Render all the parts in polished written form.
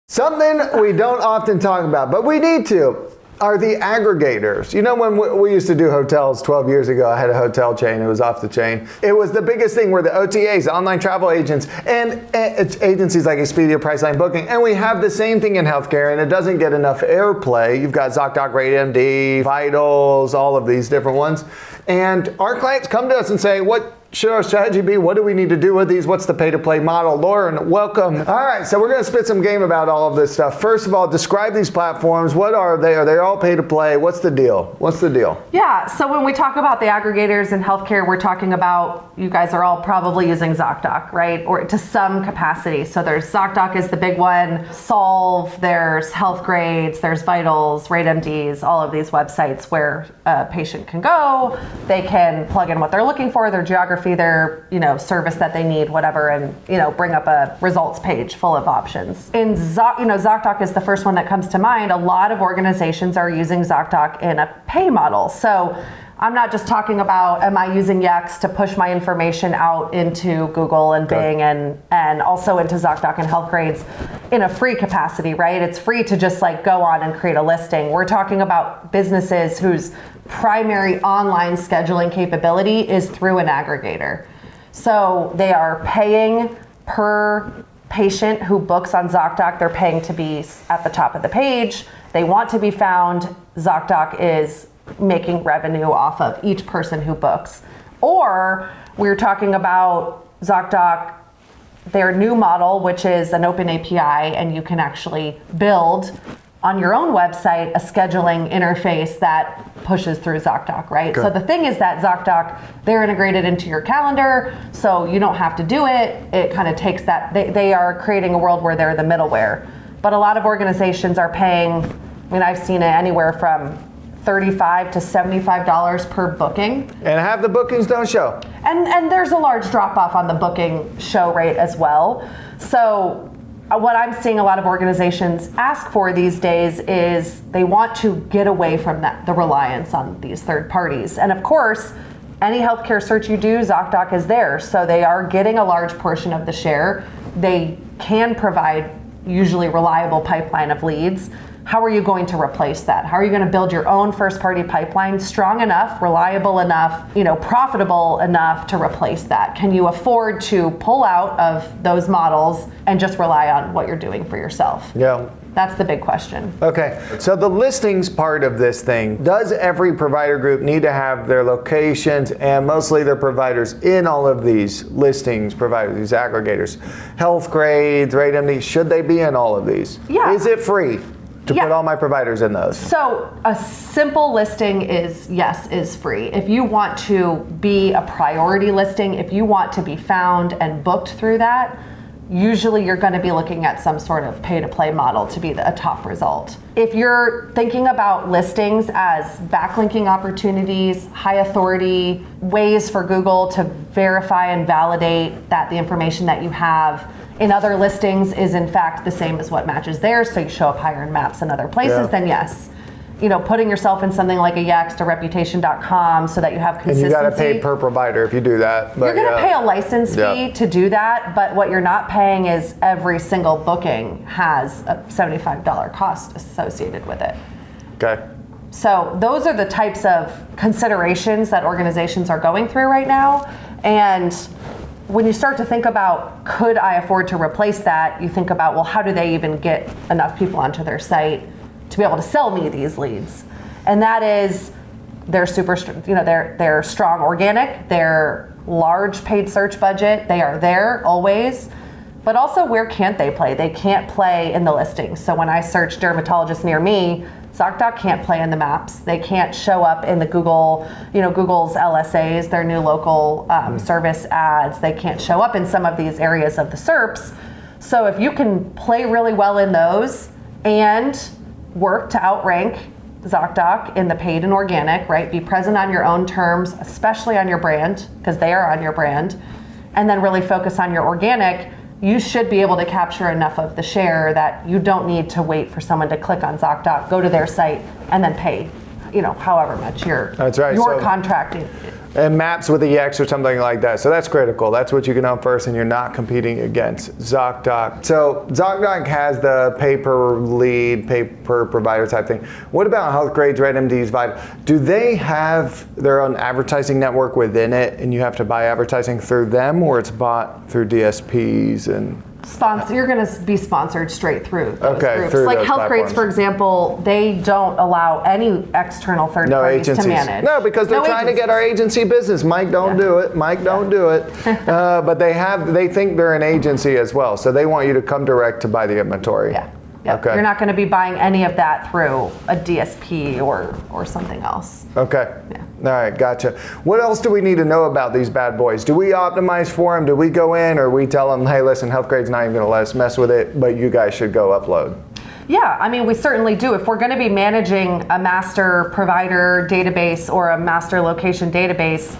Something we don't often talk about, but we need to, are the aggregators. You know, when we used to do hotels 12 years ago, I had a hotel chain, it was off the chain. It was the biggest thing were the OTAs, online travel agents, and it's agencies like Expedia, Priceline, Booking, and we have the same thing in healthcare, and it doesn't get enough airplay. You've got ZocDoc, RateMD, Vitals, all of these different ones. And our clients come to us and say, what should our strategy be? What do we need to do with these? What's the pay-to-play model? Lauren, welcome. All right, so we're going to spit some game about all of this stuff. First of all, describe these platforms. What are they? Are they all pay-to-play? What's the deal? What's the deal? Yeah, so when we talk about the aggregators in healthcare, we're talking about, you guys are all probably using ZocDoc, right? Or to some capacity. So there's ZocDoc is the big one, Solve, there's Healthgrades, there's Vitals, RateMDs, all of these websites where a patient can go, they can plug in what they're looking for, their geography, their service that they need, whatever, and bring up a results page full of options. In ZocDoc is the first one that comes to mind. A lot of organizations are using ZocDoc in a pay model. So I'm not just talking about, am I using Yext to push my information out into Google and Bing and also into ZocDoc and Healthgrades in a free capacity, right? It's free to just go on and create a listing. We're talking about businesses whose primary online scheduling capability is through an aggregator. So they are paying per patient who books on ZocDoc. They're paying to be at the top of the page. They want to be found. ZocDoc is making revenue off of each person who books. Or we're talking about ZocDoc, their new model, which is an open API, and you can actually build on your own website a scheduling interface that pushes through ZocDoc, right? Okay. So the thing is that ZocDoc, they're integrated into your calendar, so you don't have to do it. It kind of takes that, they are creating a world where they're the middleware. But a lot of organizations are paying, I've seen it anywhere from $35 to $75 per booking. And half the bookings don't show. And there's a large drop off on the booking show rate as well. So what I'm seeing a lot of organizations ask for these days is they want to get away from the reliance on these third parties. And of course, any healthcare search you do, ZocDoc is there. So they are getting a large portion of the share. They can provide usually reliable pipeline of leads. How are you going to replace that? How are you going to build your own first-party pipeline strong enough, reliable enough, profitable enough to replace that? Can you afford to pull out of those models and just rely on what you're doing for yourself? Yeah. That's the big question. Okay, so the listings part of this thing, does every provider group need to have their locations and mostly their providers in all of these listings providers, these aggregators? Healthgrades, RateMDs, should they be in all of these? Yeah. Is it free to put all my providers in those? So a simple listing is free. If you want to be a priority listing, if you want to be found and booked through that, usually you're going to be looking at some sort of pay-to-play model to be a top result. If you're thinking about listings as backlinking opportunities, high authority, ways for Google to verify and validate that the information that you have in other listings is in fact the same as what matches there, so you show up higher in maps and other places, then yes. Putting yourself in something like a Yext or Reputation.com so that you have consistency. And you got to pay per provider if you do that. You're going to pay a license fee to do that, but what you're not paying is every single booking has a $75 cost associated with it. Okay. So those are the types of considerations that organizations are going through right now. And when you start to think about, could I afford to replace that? You think about, well, how do they even get enough people onto their site to be able to sell me these leads? And that is, they're they're strong organic, they're large paid search budget, they are there always, but also where can't they play? They can't play in the listings. So when I search dermatologist near me, ZocDoc can't play in the maps. They can't show up in the Google, Google's LSAs, their new local service ads. They can't show up in some of these areas of the SERPs. So if you can play really well in those and work to outrank ZocDoc in the paid and organic, right? Be present on your own terms, especially on your brand, because they are on your brand, and then really focus on your organic, you should be able to capture enough of the share that you don't need to wait for someone to click on ZocDoc, go to their site, and then pay however much you're That's right. you're So- contracting. And maps with the EX or something like that. So that's critical. That's what you can own first, and you're not competing against ZocDoc. So ZocDoc has the paper lead, paper provider type thing. What about Healthgrades, RateMDs, Vital? Do they have their own advertising network within it, and you have to buy advertising through them, or it's bought through DSPs and? You're going to be sponsored straight through those groups. Through like those Healthgrades, platforms. for example, they don't allow any external third No parties agencies. to manage. No, because they're trying to get our agency business. Mike, don't do it. Mike, don't do it. But they think they're an agency as well, so they want you to come direct to buy the inventory. Yeah. Yep. Okay. You're not going to be buying any of that through a DSP or something else. Okay. Yeah. All right, gotcha. What else do we need to know about these bad boys? Do we optimize for them? Do we go in, or we tell them, hey, listen, Healthgrade's not even going to let us mess with it, but you guys should go upload? Yeah, I mean, we certainly do. If we're going to be managing a master provider database or a master location database,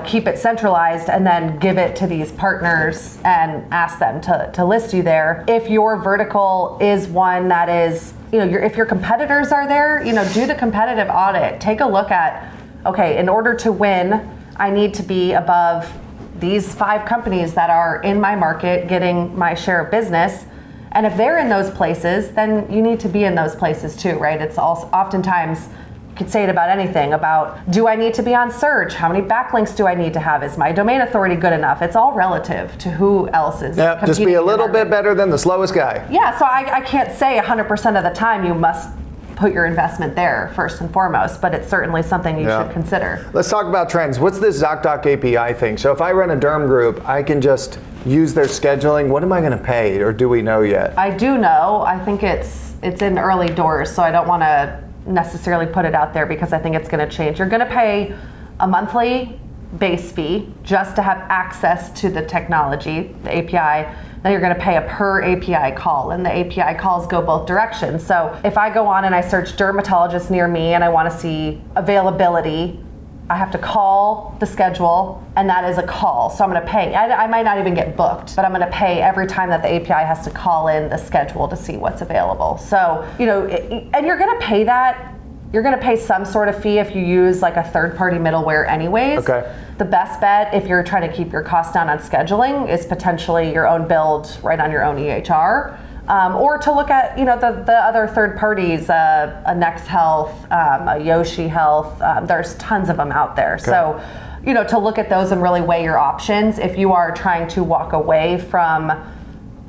keep it centralized and then give it to these partners and ask them to list you there. If your vertical is one that is, if your competitors are there, do the competitive audit. Take a look at, okay, in order to win, I need to be above these 5 companies that are in my market getting my share of business. And if they're in those places, then you need to be in those places too, right? It's also oftentimes, you could say it about anything, about do I need to be on search? How many backlinks do I need to have? Is my domain authority good enough? It's all relative to who else is Yep, just be competing a in the little bit market. better than the slowest guy. Yeah, so I can't say 100% of the time you must put your investment there first and foremost, but it's certainly something you should consider. Let's talk about trends. What's this ZocDoc API thing? So if I run a derm group, I can just use their scheduling. What am I going to pay, or do we know yet? I do know. I think it's in early doors, so I don't want to necessarily put it out there because I think it's going to change. You're going to pay a monthly base fee just to have access to the technology, the API. Then you're going to pay a per API call, and the API calls go both directions. So if I go on and I search dermatologist near me and I want to see availability, I have to call the schedule, and that is a call. So I'm going to pay. I might not even get booked, but I'm going to pay every time that the API has to call in the schedule to see what's available. So, and you're going to pay that. You're going to pay some sort of fee if you use like a third-party middleware anyways. Okay. The best bet, if you're trying to keep your costs down on scheduling, is potentially your own build right on your own EHR. Or to look at, the other third parties, a Next Health, a Yoshi Health. There's tons of them out there. Okay. So, to look at those and really weigh your options. If you are trying to walk away from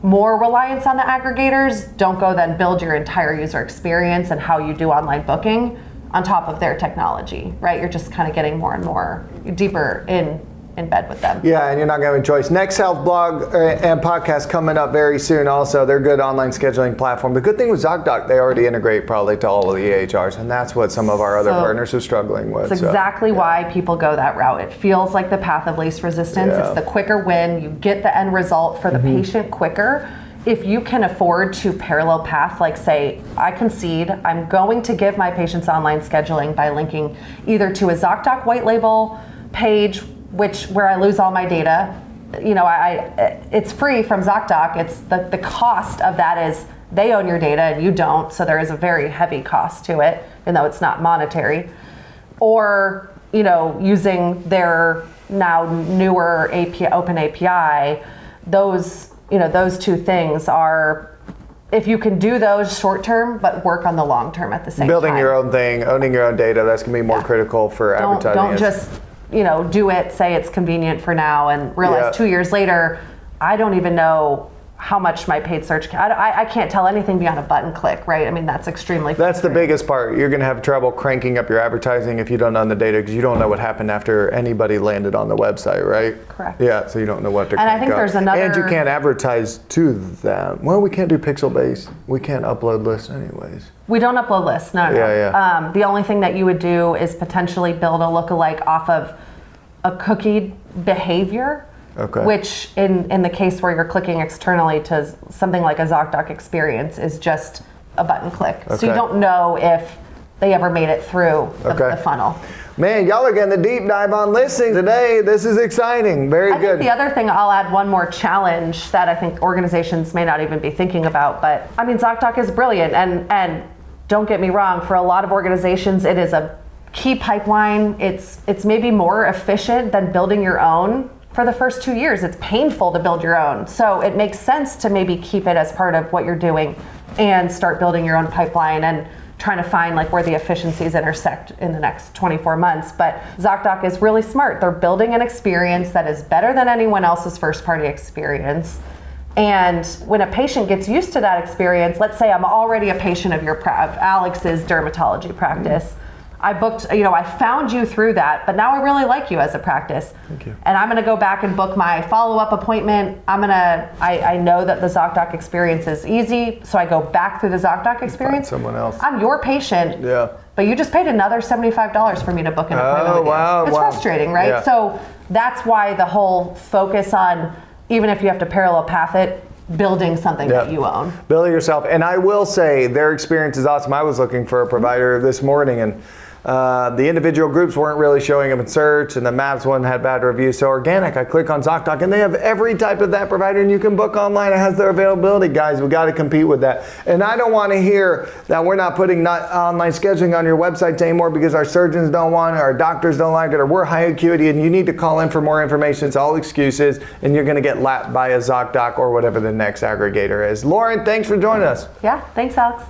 more reliance on the aggregators, don't go then build your entire user experience and how you do online booking on top of their technology, right? You're just kind of getting more and more deeper in bed with them. Yeah, and you're not going to have a choice. Next Health blog and podcast coming up very soon also. They're a good online scheduling platform. The good thing with ZocDoc, they already integrate probably to all of the EHRs, and that's what some of our other partners are struggling with. That's exactly why people go that route. It feels like the path of least resistance. Yeah. It's the quicker win. You get the end result for the patient quicker. If you can afford to parallel path, like say, I concede, I'm going to give my patients online scheduling by linking either to a ZocDoc white label page, where I lose all my data. It's free from ZocDoc. It's the cost of that is they own your data and you don't, so there is a very heavy cost to it, even though it's not monetary. Or using their now newer API, open API. Those two things are, if you can do those short term, but work on the long term at the same time. Building your own thing, owning your own data, that's going to be more critical for advertising. Don't just do it, say it's convenient for now, and realize 2 years later, I don't even know how much my paid search, I can't tell anything beyond a button click, right? I mean, that's extremely That's the biggest part. You're going to have trouble cranking up your advertising if you don't own the data, because you don't know what happened after anybody landed on the website, right? Correct. Yeah, so you don't know what to And I crank think up. there's another- And you can't advertise to them. Well, we can't do pixel-based. We can't upload lists anyways. We don't upload lists, no. Yeah. The only thing that you would do is potentially build a lookalike off of a cookied behavior. Okay. Which in the case where you're clicking externally to something like a ZocDoc experience is just a button click. So you Okay. don't know if they ever made it through the funnel. Man, y'all are getting the deep dive on listing today. This is exciting. Very I good. think the other thing, I'll add one more challenge that I think organizations may not even be thinking about, but I mean, ZocDoc is brilliant, and don't get me wrong, for a lot of organizations, it is a key pipeline. It's maybe more efficient than building your own. For the first 2 years, it's painful to build your own. So it makes sense to maybe keep it as part of what you're doing and start building your own pipeline and trying to find like where the efficiencies intersect in the next 24 months. But ZocDoc is really smart. They're building an experience that is better than anyone else's first party experience. And when a patient gets used to that experience, let's say I'm already a patient of Alex's dermatology practice. I booked, I found you through that, but now I really like you as a practice. Thank you. And I'm going to go back and book my follow-up appointment. I know that the ZocDoc experience is easy, so I go back through the ZocDoc experience. Find someone else. I'm your patient. Yeah. But you just paid another $75 for me to book an appointment with you. Wow, it's frustrating, right? Yeah. So that's why the whole focus on, even if you have to parallel path it, building something that you own. Build it yourself. And I will say their experience is awesome. I was looking for a provider this morning, and the individual groups weren't really showing up in search, and the maps one had bad reviews. So organic, I click on ZocDoc, and they have every type of that provider, and you can book online. It has their availability. Guys, we got to compete with that. And I don't want to hear that we're not putting online scheduling on your websites anymore because our surgeons don't want it, our doctors don't like it, or we're high acuity, and you need to call in for more information. It's all excuses, and you're going to get lapped by a ZocDoc or whatever the next aggregator is. Lauren, thanks for joining us. Yeah, thanks, Alex.